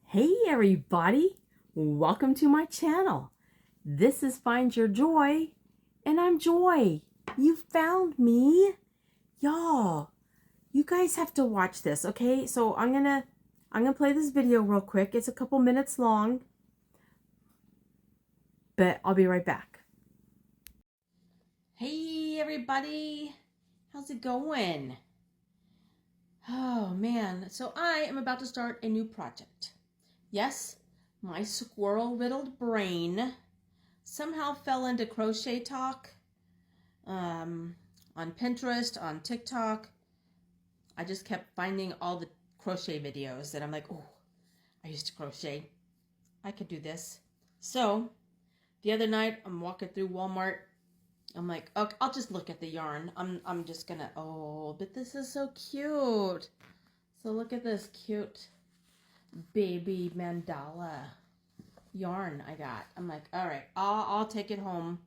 Hey everybody, welcome to my channel. This is Find Your Joy, and I'm Joy. You found me. Y'all, you guys have to watch this, okay? So I'm gonna play this video real quick. It's a couple minutes long, but I'll be right back. Hey everybody, how's it going? Oh man, so I am about to start a new project. Yes, my squirrel-riddled brain somehow fell into crochet talk on Pinterest, on TikTok. I just kept finding all the crochet videos and I'm like, oh, I used to crochet. I could do this. So the other night I'm walking through Walmart. I'm like, okay, I'll just look at the yarn. I'm just gonna, oh, but this is so cute. So look at this cute baby mandala yarn I got. I'm like, all right, I'll take it home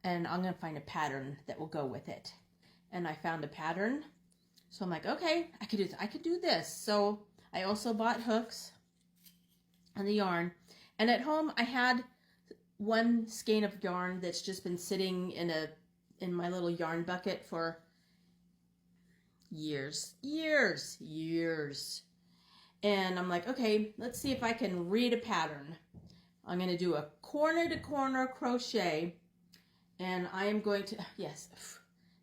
and I'm gonna find a pattern that will go with it. And I found a pattern, so I'm like, okay, I could do this. So I also bought hooks and the yarn, and at home I had one skein of yarn that's just been sitting in my little yarn bucket for years. And I'm like, okay, let's see if I can read a pattern. I'm going to do a corner to corner crochet, and I am going to, yes,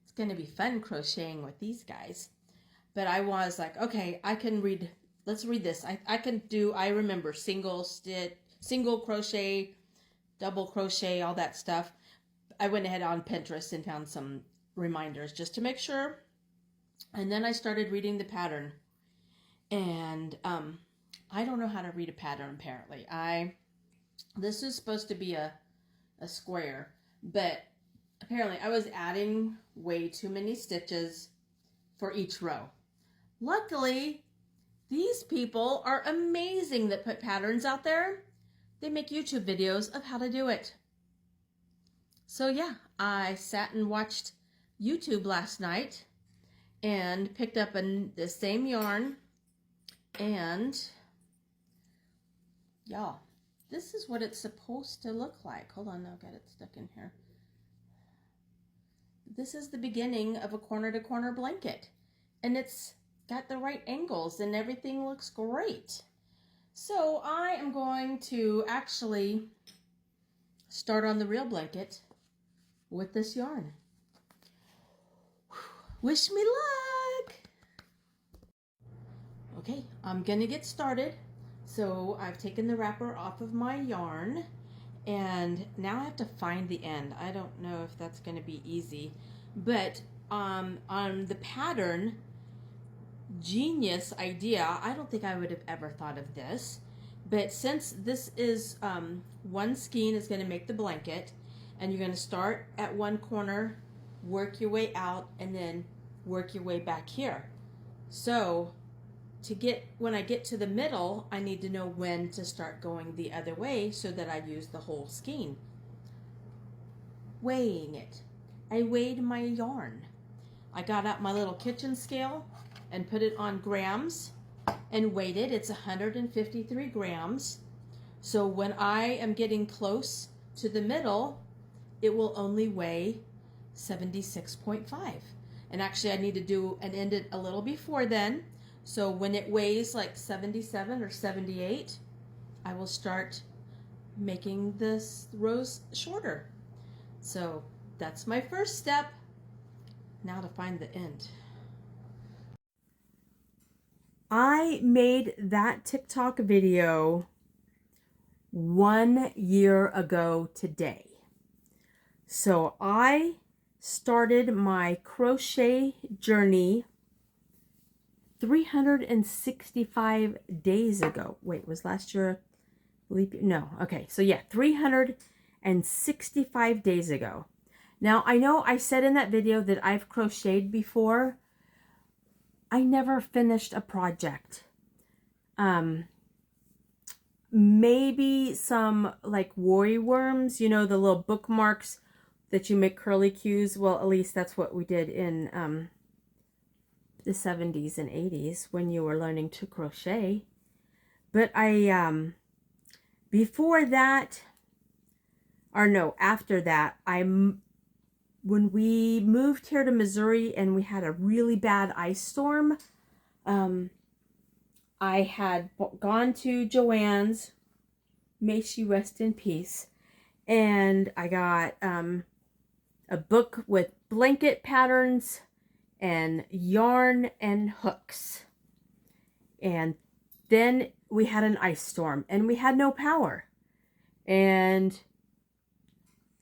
it's going to be fun crocheting with these guys. But I was like, okay, I can read, let's read this. I remember single stitch, single crochet, double crochet, all that stuff. I went ahead on Pinterest and found some reminders just to make sure. And then I started reading the pattern. And I don't know how to read a pattern apparently. This is supposed to be a square, but apparently I was adding way too many stitches for each row. Luckily, these people are amazing that put patterns out there. They make YouTube videos of how to do it. So yeah, I sat and watched YouTube last night and picked up the same yarn, and y'all, this is what it's supposed to look like. Hold on, I've got it stuck in here. This is the beginning of a corner to corner blanket, and it's got the right angles and everything looks great. So I am going to actually start on the real blanket with this yarn. Wish me luck! Okay, I'm gonna get started. So I've taken the wrapper off of my yarn, and now I have to find the end. I don't know if that's gonna be easy, but on the pattern, genius idea, I don't think I would have ever thought of this, but since this is one skein is going to make the blanket, and you're going to start at one corner, work your way out, and then work your way back here. So when I get to the middle, I need to know when to start going the other way so that I use the whole skein. Weighing it. I weighed my yarn. I got out my little kitchen scale and put it on grams and weighed it. It's 153 grams. So when I am getting close to the middle, it will only weigh 76.5. And actually I need to do and end it a little before then. So when it weighs like 77 or 78, I will start making this rows shorter. So that's my first step. Now to find the end. I made that TikTok video 1 year ago today. So I started my crochet journey 365 days ago. Wait, was last year leap year? No. Okay, so yeah, 365 days ago. Now, I know I said in that video that I've crocheted before. I never finished a project. Maybe some like worry worms, you know, the little bookmarks that you make curly cues. Well, at least that's what we did in the 70s and 80s when you were learning to crochet. But before that, or no, after that, when we moved here to Missouri and we had a really bad ice storm, I had gone to Joann's, may she rest in peace, and I got a book with blanket patterns and yarn and hooks. And then we had an ice storm and we had no power. And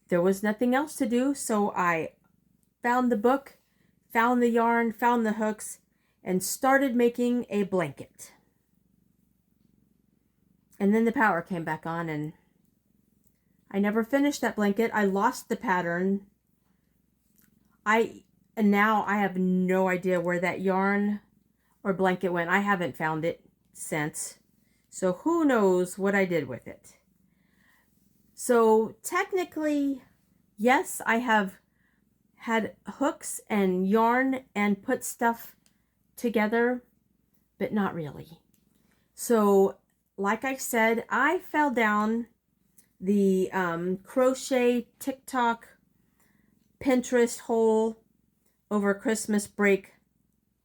there was nothing else to do, so I found the book, found the yarn, found the hooks, and started making a blanket. And then the power came back on and I never finished that blanket. I lost the pattern. And now I have no idea where that yarn or blanket went. I haven't found it since. So who knows what I did with it. So technically, yes, I have had hooks and yarn and put stuff together, but not really. So like I said, I fell down the crochet TikTok Pinterest hole over Christmas break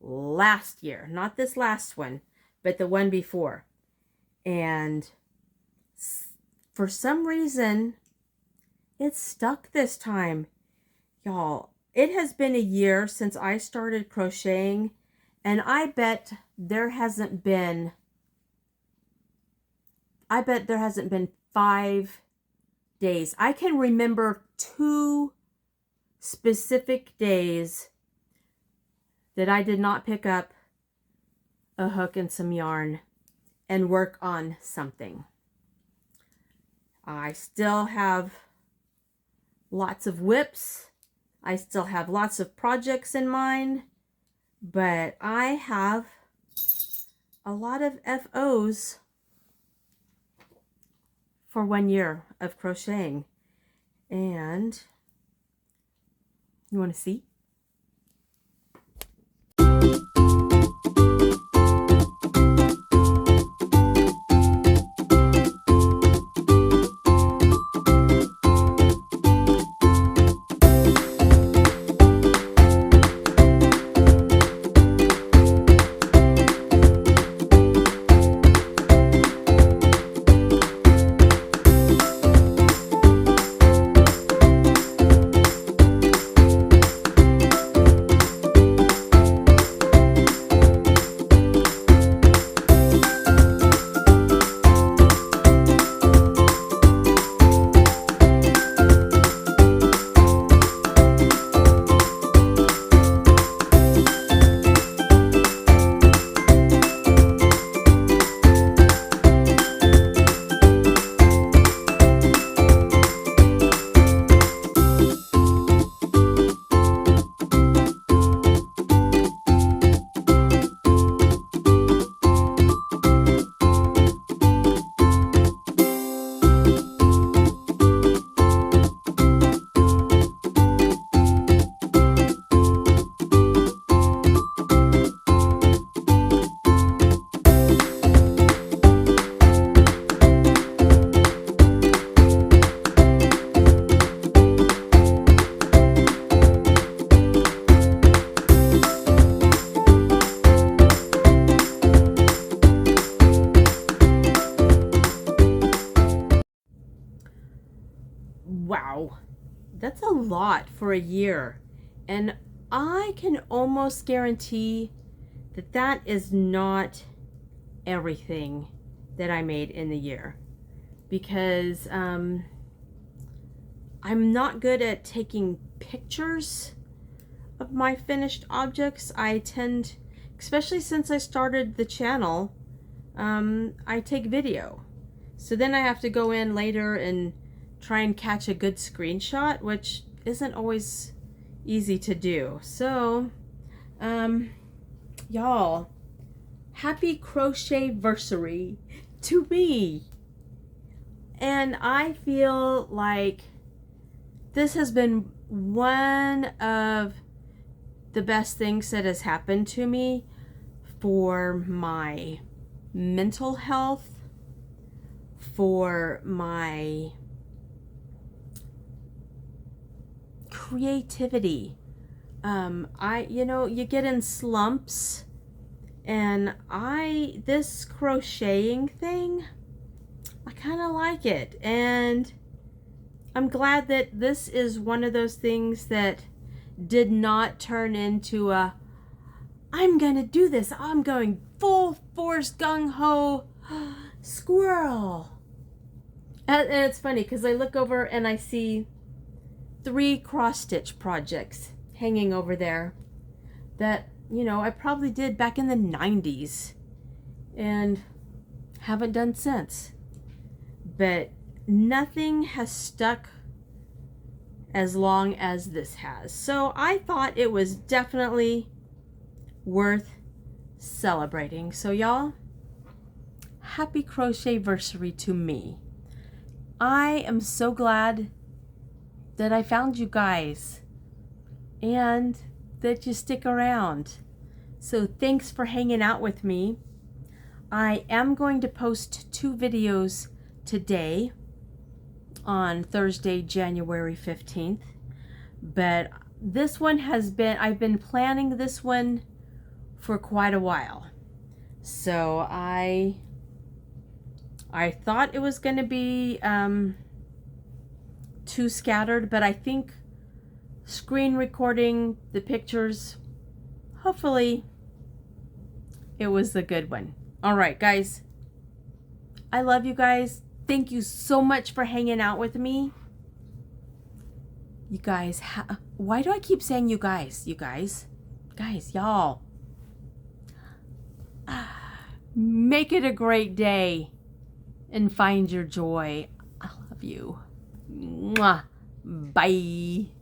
last year. Not this last one, but the one before. And for some reason, it's stuck this time. Y'all, it has been a year since I started crocheting, and I bet there hasn't been 5 days. I can remember 2 specific days that I did not pick up a hook and some yarn and work on something. I still have lots of whips. I still have lots of projects in mind, but I have a lot of FOs for 1 year of crocheting. And you want to see? Wow, that's a lot for a year. And I can almost guarantee that that is not everything that I made in the year. Because I'm not good at taking pictures of my finished objects. I tend, especially since I started the channel, I take video. So then I have to go in later and try and catch a good screenshot, which isn't always easy to do. So, y'all, happy Crochetversary to me. And I feel like this has been one of the best things that has happened to me for my mental health, for my creativity. You get in slumps, and this crocheting thing, I kind of like it, and I'm glad that this is one of those things that did not turn into I'm gonna do this, I'm going full force gung-ho squirrel. And it's funny because I look over and I see 3 cross-stitch projects hanging over there that, I probably did back in the 90s and haven't done since. But nothing has stuck as long as this has. So I thought it was definitely worth celebrating. So y'all, happy Crochetversary to me. I am so glad that I found you guys and that you stick around. So thanks for hanging out with me. I am going to post 2 videos today on Thursday, January 15th. But this one I've been planning this one for quite a while. So I thought it was going to be too scattered, but I think screen recording the pictures, hopefully it was a good one. All right, guys. I love you guys. Thank you so much for hanging out with me. You guys, why do I keep saying you guys? You guys? Guys, y'all. Make it a great day and find your joy. I love you. Mwah. Bye.